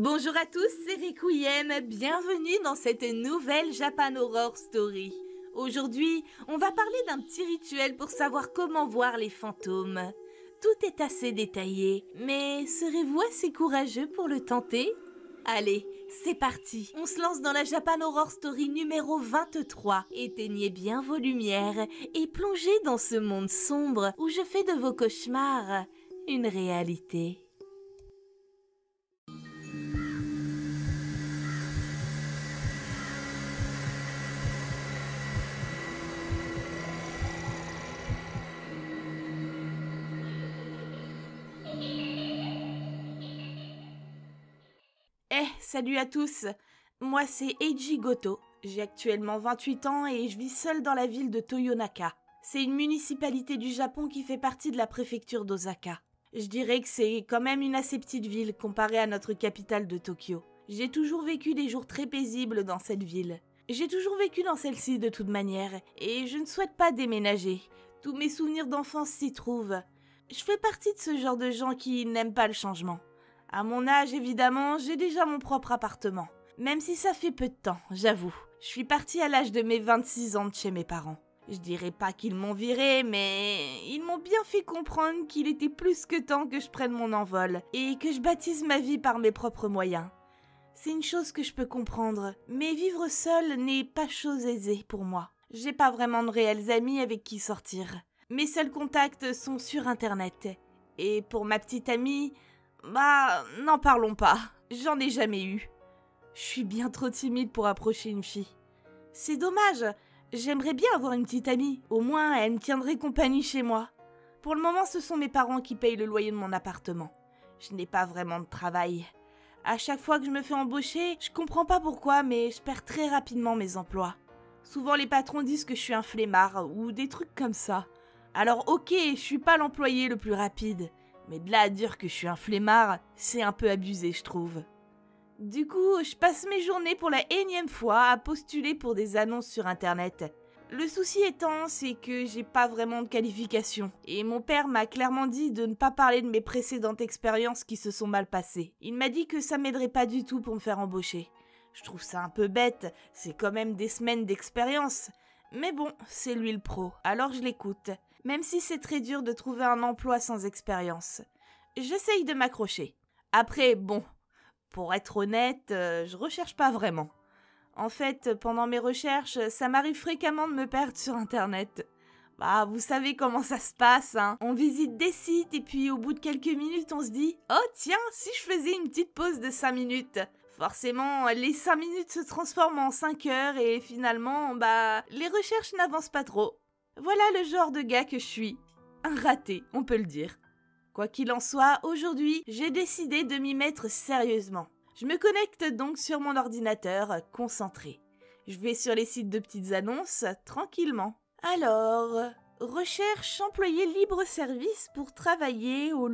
Bonjour à tous, c'est Requiem, bienvenue dans cette nouvelle Japan Horror Story. Aujourd'hui, on va parler d'un petit rituel pour savoir comment voir les fantômes. Tout est assez détaillé, mais serez-vous assez courageux pour le tenter ? Allez, c'est parti. On se lance dans la Japan Horror Story numéro 23. Éteignez bien vos lumières et plongez dans ce monde sombre où je fais de vos cauchemars une réalité. Salut à tous, moi c'est Eiji Goto, j'ai actuellement 28 ans et je vis seule dans la ville de Toyonaka. C'est une municipalité du Japon qui fait partie de la préfecture d'Osaka. Je dirais que c'est quand même une assez petite ville comparée à notre capitale de Tokyo. J'ai toujours vécu des jours très paisibles dans cette ville. J'ai toujours vécu dans celle-ci de toute manière et je ne souhaite pas déménager. Tous mes souvenirs d'enfance s'y trouvent. Je fais partie de ce genre de gens qui n'aiment pas le changement. À mon âge, évidemment, j'ai déjà mon propre appartement. Même si ça fait peu de temps, j'avoue. Je suis partie à l'âge de mes 26 ans de chez mes parents. Je dirais pas qu'ils m'ont virée, mais ils m'ont bien fait comprendre qu'il était plus que temps que je prenne mon envol et que je bâtisse ma vie par mes propres moyens. C'est une chose que je peux comprendre, mais vivre seule n'est pas chose aisée pour moi. J'ai pas vraiment de réels amis avec qui sortir. Mes seuls contacts sont sur Internet. Et pour ma petite amie... n'en parlons pas, j'en ai jamais eu. Je suis bien trop timide pour approcher une fille. C'est dommage, j'aimerais bien avoir une petite amie, au moins elle me tiendrait compagnie chez moi. Pour le moment, ce sont mes parents qui payent le loyer de mon appartement. Je n'ai pas vraiment de travail. À chaque fois que je me fais embaucher, je comprends pas pourquoi, mais je perds très rapidement mes emplois. Souvent les patrons disent que je suis un flemmard, ou des trucs comme ça. Alors ok, je suis pas l'employé le plus rapide. Mais de là à dire que je suis un flemmard, c'est un peu abusé, je trouve. Du coup, je passe mes journées pour la énième fois à postuler pour des annonces sur Internet. Le souci étant, c'est que j'ai pas vraiment de qualification. Et mon père m'a clairement dit de ne pas parler de mes précédentes expériences qui se sont mal passées. Il m'a dit que ça m'aiderait pas du tout pour me faire embaucher. Je trouve ça un peu bête, c'est quand même des semaines d'expérience. Mais bon, c'est lui le pro, alors je l'écoute. Même si c'est très dur de trouver un emploi sans expérience. J'essaye de m'accrocher. Après, bon, pour être honnête, je recherche pas vraiment. En fait, pendant mes recherches, ça m'arrive fréquemment de me perdre sur Internet. Vous savez comment ça se passe, hein. On visite des sites et puis au bout de quelques minutes, on se dit « Oh tiens, si je faisais une petite pause de 5 minutes ?» Forcément, les 5 minutes se transforment en 5 heures et finalement, les recherches n'avancent pas trop. Voilà le genre de gars que je suis. Un raté, on peut le dire. Quoi qu'il en soit, aujourd'hui, j'ai décidé de m'y mettre sérieusement. Je me connecte donc sur mon ordinateur, concentré. Je vais sur les sites de petites annonces, tranquillement. Alors, recherche employé libre-service pour travailler au...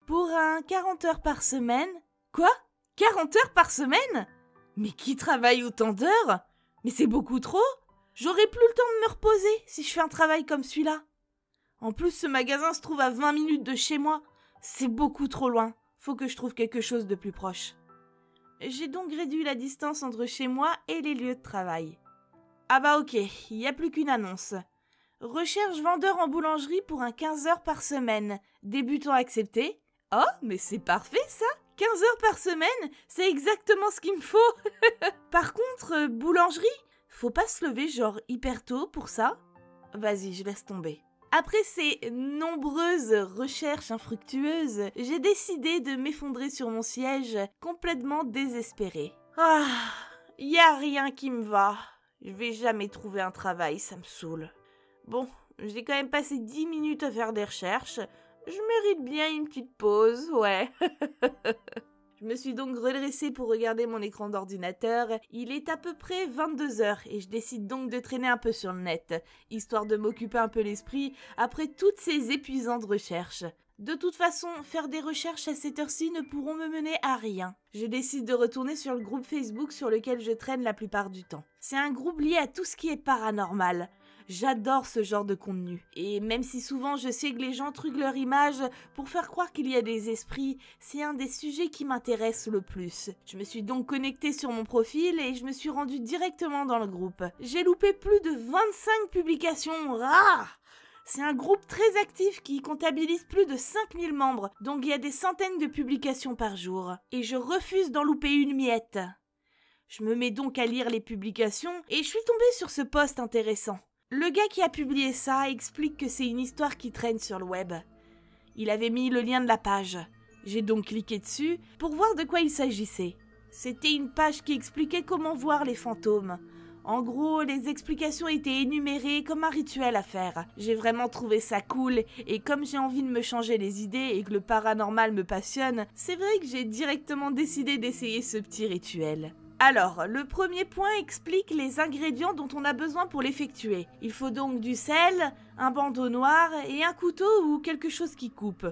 Pour un 40 heures par semaine. Quoi ? 40 heures par semaine ? Mais qui travaille autant d'heures ? Mais c'est beaucoup trop ? J'aurai plus le temps de me reposer si je fais un travail comme celui-là. En plus, ce magasin se trouve à 20 minutes de chez moi. C'est beaucoup trop loin. Faut que je trouve quelque chose de plus proche. J'ai donc réduit la distance entre chez moi et les lieux de travail. Ok, il n'y a plus qu'une annonce. Recherche vendeur en boulangerie pour un 15 heures par semaine. Débutant accepté. Oh, mais c'est parfait ça ! 15 heures par semaine, c'est exactement ce qu'il me faut. Par contre, boulangerie ? Faut pas se lever genre hyper tôt pour ça ? Vas-y, je laisse tomber. Après ces nombreuses recherches infructueuses, j'ai décidé de m'effondrer sur mon siège, complètement désespérée. Y a rien qui me va. Je vais jamais trouver un travail, ça me saoule. Bon, j'ai quand même passé 10 minutes à faire des recherches. Je mérite bien une petite pause, ouais. Je me suis donc redressée pour regarder mon écran d'ordinateur. Il est à peu près 22h et je décide donc de traîner un peu sur le net, histoire de m'occuper un peu l'esprit après toutes ces épuisantes recherches. De toute façon, faire des recherches à cette heure-ci ne pourront me mener à rien. Je décide de retourner sur le groupe Facebook sur lequel je traîne la plupart du temps. C'est un groupe lié à tout ce qui est paranormal. J'adore ce genre de contenu. Et même si souvent je sais que les gens truquent leur image pour faire croire qu'il y a des esprits, c'est un des sujets qui m'intéresse le plus. Je me suis donc connectée sur mon profil et je me suis rendue directement dans le groupe. J'ai loupé plus de 25 publications. C'est un groupe très actif qui comptabilise plus de 5000 membres, donc il y a des centaines de publications par jour. Et je refuse d'en louper une miette. Je me mets donc à lire les publications et je suis tombée sur ce post intéressant. Le gars qui a publié ça explique que c'est une histoire qui traîne sur le web. Il avait mis le lien de la page. J'ai donc cliqué dessus pour voir de quoi il s'agissait. C'était une page qui expliquait comment voir les fantômes. En gros, les explications étaient énumérées comme un rituel à faire. J'ai vraiment trouvé ça cool, et comme j'ai envie de me changer les idées et que le paranormal me passionne, c'est vrai que j'ai directement décidé d'essayer ce petit rituel. Alors, le premier point explique les ingrédients dont on a besoin pour l'effectuer. Il faut donc du sel, un bandeau noir et un couteau ou quelque chose qui coupe.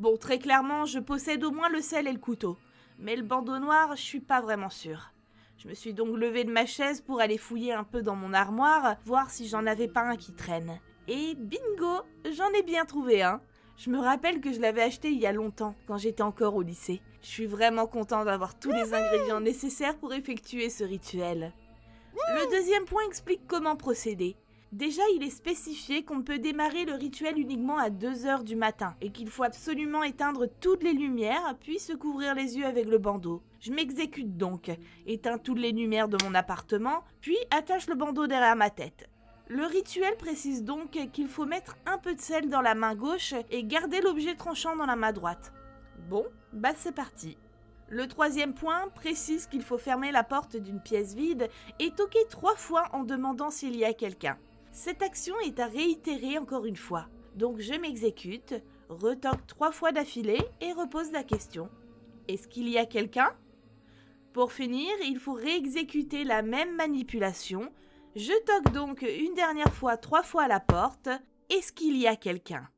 Bon, très clairement, je possède au moins le sel et le couteau. Mais le bandeau noir, je suis pas vraiment sûre. Je me suis donc levée de ma chaise pour aller fouiller un peu dans mon armoire, voir si j'en avais pas un qui traîne. Et bingo, j'en ai bien trouvé un. Je me rappelle que je l'avais acheté il y a longtemps, quand j'étais encore au lycée. Je suis vraiment contente d'avoir tous les ingrédients nécessaires pour effectuer ce rituel. Le deuxième point explique comment procéder. Déjà, il est spécifié qu'on peut démarrer le rituel uniquement à 2h du matin et qu'il faut absolument éteindre toutes les lumières puis se couvrir les yeux avec le bandeau. Je m'exécute donc, éteins toutes les lumières de mon appartement, puis attache le bandeau derrière ma tête. Le rituel précise donc qu'il faut mettre un peu de sel dans la main gauche et garder l'objet tranchant dans la main droite. Bon, bah c'est parti. Le troisième point précise qu'il faut fermer la porte d'une pièce vide et toquer 3 fois en demandant s'il y a quelqu'un. Cette action est à réitérer encore une fois. Donc je m'exécute, retoque 3 fois d'affilée et repose la question. Est-ce qu'il y a quelqu'un ? Pour finir, il faut réexécuter la même manipulation. Je toque donc une dernière fois 3 fois à la porte. Est-ce qu'il y a quelqu'un ?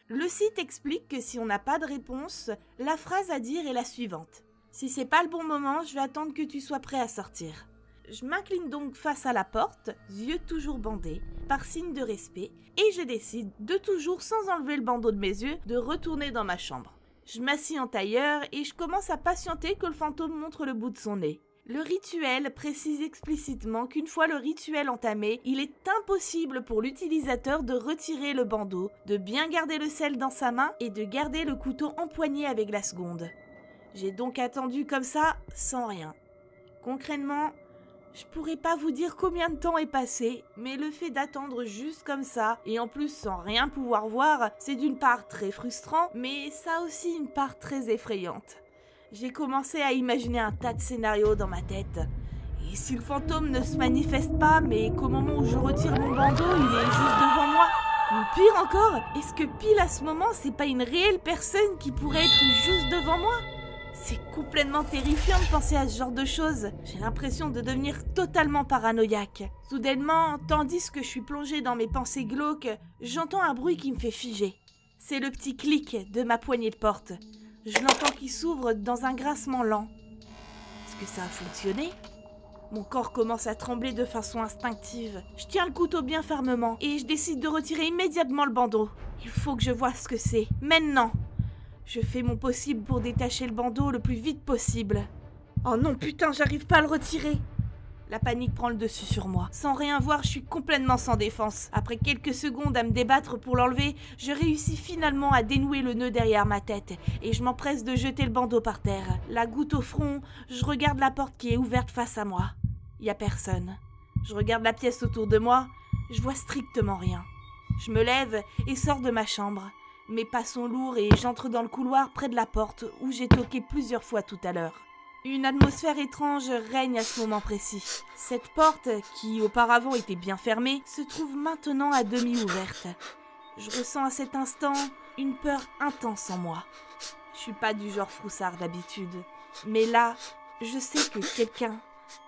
Le site explique que si on n'a pas de réponse, la phrase à dire est la suivante. Si c'est pas le bon moment, je vais attendre que tu sois prêt à sortir. Je m'incline donc face à la porte, yeux toujours bandés, par signe de respect, et je décide de toujours, sans enlever le bandeau de mes yeux, de retourner dans ma chambre. Je m'assis en tailleur et je commence à patienter que le fantôme montre le bout de son nez. Le rituel précise explicitement qu'une fois le rituel entamé, il est impossible pour l'utilisateur de retirer le bandeau, de bien garder le sel dans sa main et de garder le couteau empoigné avec la seconde. J'ai donc attendu comme ça, sans rien. Concrètement, je pourrais pas vous dire combien de temps est passé, mais le fait d'attendre juste comme ça, et en plus sans rien pouvoir voir, c'est d'une part très frustrant, mais ça a aussi une part très effrayante. J'ai commencé à imaginer un tas de scénarios dans ma tête. Et si le fantôme ne se manifeste pas, mais qu'au moment où je retire mon bandeau, il est juste devant moi ? Ou pire encore, est-ce que pile à ce moment, c'est pas une réelle personne qui pourrait être juste devant moi ? C'est complètement terrifiant de penser à ce genre de choses. J'ai l'impression de devenir totalement paranoïaque. Soudainement, tandis que je suis plongée dans mes pensées glauques, j'entends un bruit qui me fait figer. C'est le petit clic de ma poignée de porte. Je l'entends qui s'ouvre dans un grincement lent. Est-ce que ça a fonctionné ? Mon corps commence à trembler de façon instinctive. Je tiens le couteau bien fermement et je décide de retirer immédiatement le bandeau. Il faut que je voie ce que c'est. Maintenant ! Je fais mon possible pour détacher le bandeau le plus vite possible. Oh non, putain, j'arrive pas à le retirer. La panique prend le dessus sur moi. Sans rien voir, je suis complètement sans défense. Après quelques secondes à me débattre pour l'enlever, je réussis finalement à dénouer le nœud derrière ma tête et je m'empresse de jeter le bandeau par terre. La goutte au front, je regarde la porte qui est ouverte face à moi. Y a personne. Je regarde la pièce autour de moi, je vois strictement rien. Je me lève et sors de ma chambre. Mes pas sont lourds et j'entre dans le couloir près de la porte où j'ai toqué plusieurs fois tout à l'heure. Une atmosphère étrange règne à ce moment précis. Cette porte, qui auparavant était bien fermée, se trouve maintenant à demi ouverte. Je ressens à cet instant une peur intense en moi. Je suis pas du genre froussard d'habitude, mais là, je sais que quelqu'un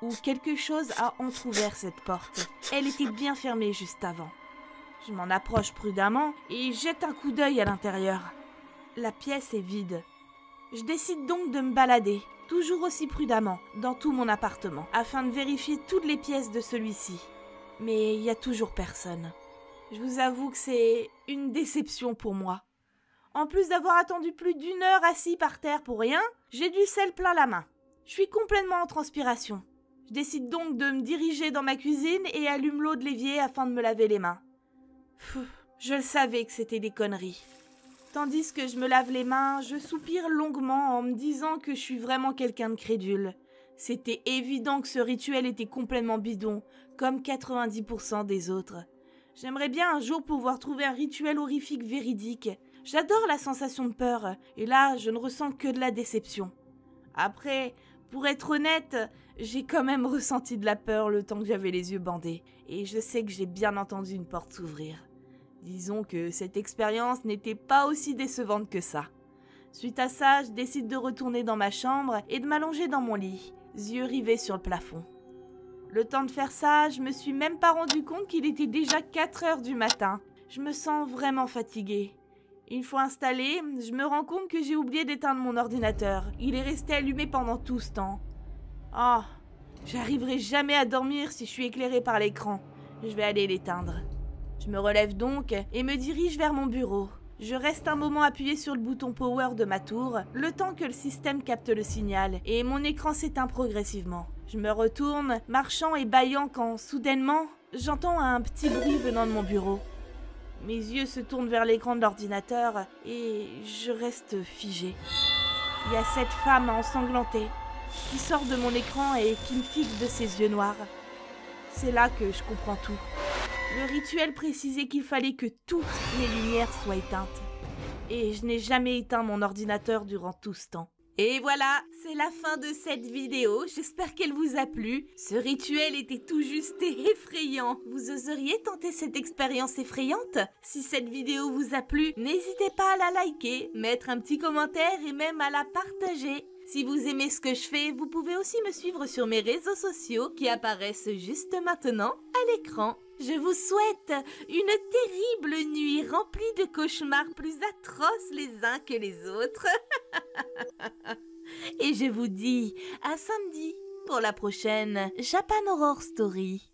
ou quelque chose a entrouvert cette porte. Elle était bien fermée juste avant. Je m'en approche prudemment et jette un coup d'œil à l'intérieur. La pièce est vide. Je décide donc de me balader, toujours aussi prudemment, dans tout mon appartement, afin de vérifier toutes les pièces de celui-ci. mais il y a toujours personne. Je vous avoue que c'est une déception pour moi. En plus d'avoir attendu plus d'1 heure assis par terre pour rien, j'ai du sel plein la main. Je suis complètement en transpiration. Je décide donc de me diriger dans ma cuisine et allume l'eau de l'évier afin de me laver les mains. Je le savais que c'était des conneries. Tandis que je me lave les mains, je soupire longuement en me disant que je suis vraiment quelqu'un de crédule. C'était évident que ce rituel était complètement bidon, comme 90% des autres. J'aimerais bien un jour pouvoir trouver un rituel horrifique véridique. J'adore la sensation de peur, et là, je ne ressens que de la déception. Après, pour être honnête, j'ai quand même ressenti de la peur le temps que j'avais les yeux bandés, et je sais que j'ai bien entendu une porte s'ouvrir. Disons que cette expérience n'était pas aussi décevante que ça. Suite à ça, je décide de retourner dans ma chambre et de m'allonger dans mon lit, yeux rivés sur le plafond. Le temps de faire ça, je me suis même pas rendu compte qu'il était déjà 4 heures du matin. Je me sens vraiment fatiguée. Une fois installée, je me rends compte que j'ai oublié d'éteindre mon ordinateur. Il est resté allumé pendant tout ce temps. Oh, j'arriverai jamais à dormir si je suis éclairée par l'écran. Je vais aller l'éteindre. Je me relève donc et me dirige vers mon bureau. Je reste un moment appuyé sur le bouton power de ma tour, le temps que le système capte le signal, et mon écran s'éteint progressivement. Je me retourne, marchant et bâillant quand, soudainement, j'entends un petit bruit venant de mon bureau. Mes yeux se tournent vers l'écran de l'ordinateur et je reste figée. Il y a cette femme ensanglantée qui sort de mon écran et qui me fixe de ses yeux noirs. C'est là que je comprends tout. Le rituel précisait qu'il fallait que toutes les lumières soient éteintes. Et je n'ai jamais éteint mon ordinateur durant tout ce temps. Et voilà, c'est la fin de cette vidéo. J'espère qu'elle vous a plu. Ce rituel était tout juste effrayant. Vous oseriez tenter cette expérience effrayante? Si cette vidéo vous a plu, n'hésitez pas à la liker, mettre un petit commentaire et même à la partager. Si vous aimez ce que je fais, vous pouvez aussi me suivre sur mes réseaux sociaux qui apparaissent juste maintenant à l'écran. Je vous souhaite une terrible nuit remplie de cauchemars plus atroces les uns que les autres. Et je vous dis à samedi pour la prochaine Japan Horror Story.